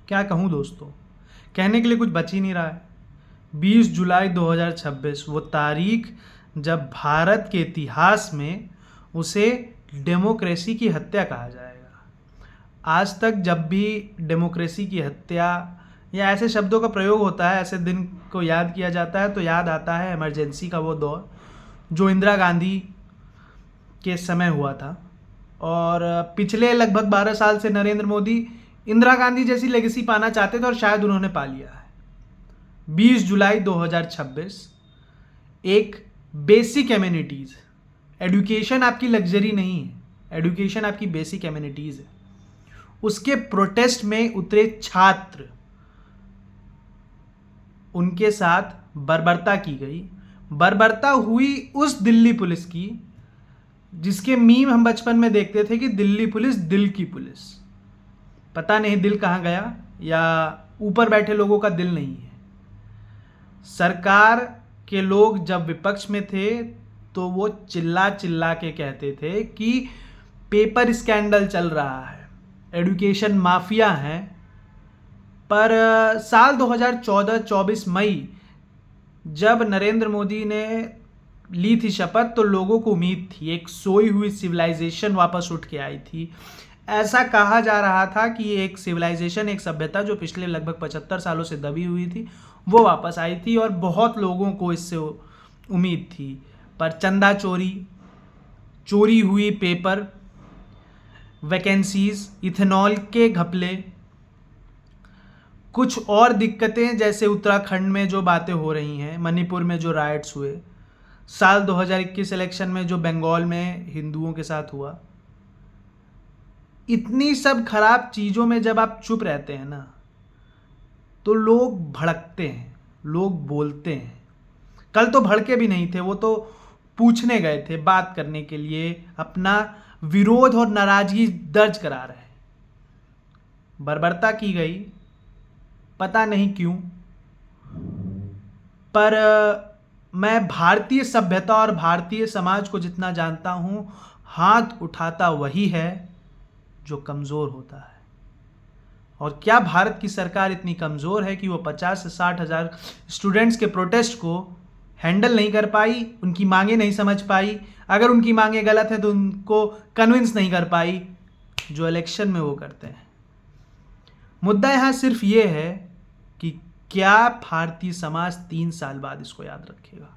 क्या कहूँ दोस्तों, कहने के लिए कुछ बच ही नहीं रहा है। 20 जुलाई 2026 वो तारीख जब भारत के इतिहास में उसे डेमोक्रेसी की हत्या कहा जाएगा। आज तक जब भी डेमोक्रेसी की हत्या या ऐसे शब्दों का प्रयोग होता है, ऐसे दिन को याद किया जाता है, तो याद आता है इमरजेंसी का वो दौर जो इंदिरा गांधी के समय हुआ था। और पिछले लगभग 12 साल से नरेंद्र मोदी इंदिरा गांधी जैसी लेगेसी पाना चाहते थे और शायद उन्होंने पा लिया है। 20 जुलाई 2026 एक बेसिक एमिनिटीज़, एडुकेशन आपकी लग्जरी नहीं है, एडुकेशन आपकी बेसिक एमिनिटीज़ है, उसके प्रोटेस्ट में उतरे छात्र, उनके साथ बर्बरता की गई। बर्बरता हुई उस दिल्ली पुलिस की जिसके मीम हम बचपन में देखते थे कि दिल्ली पुलिस दिल की पुलिस। पता नहीं दिल कहाँ गया, या ऊपर बैठे लोगों का दिल नहीं है। सरकार के लोग जब विपक्ष में थे तो वो चिल्ला चिल्ला के कहते थे कि पेपर स्कैंडल चल रहा है, एडुकेशन माफिया है। पर साल 2014-24 मई जब नरेंद्र मोदी ने ली थी शपथ तो लोगों को उम्मीद थी, एक सोई हुई सिविलाइजेशन वापस उठ के आई थी। ऐसा कहा जा रहा था कि एक सिविलाइजेशन, एक सभ्यता जो पिछले लगभग 75 सालों से दबी हुई थी, वो वापस आई थी और बहुत लोगों को इससे उम्मीद थी। पर चंदा चोरी, चोरी हुई पेपर, वैकेंसीज, इथेनॉल के घपले, कुछ और दिक्कतें, जैसे उत्तराखंड में जो बातें हो रही हैं, मणिपुर में जो राइट्स हुए, साल 2021 इलेक्शन में जो बंगाल में हिंदुओं के साथ हुआ, इतनी सब खराब चीज़ों में जब आप चुप रहते हैं ना तो लोग भड़कते हैं, लोग बोलते हैं। कल तो भड़के भी नहीं थे, वो तो पूछने गए थे, बात करने के लिए, अपना विरोध और नाराजगी दर्ज करा रहे हैं। बर्बरता की गई, पता नहीं क्यों। पर मैं भारतीय सभ्यता और भारतीय समाज को जितना जानता हूं, हाथ उठाता वही है जो कमज़ोर होता है। और क्या भारत की सरकार इतनी कमज़ोर है कि वो 50 से 60 हज़ार स्टूडेंट्स के प्रोटेस्ट को हैंडल नहीं कर पाई, उनकी मांगे नहीं समझ पाई, अगर उनकी मांगे गलत है तो उनको कन्विंस नहीं कर पाई, जो इलेक्शन में वो करते हैं। मुद्दा यहाँ सिर्फ ये है कि क्या भारतीय समाज 3 साल बाद इसको याद रखेगा।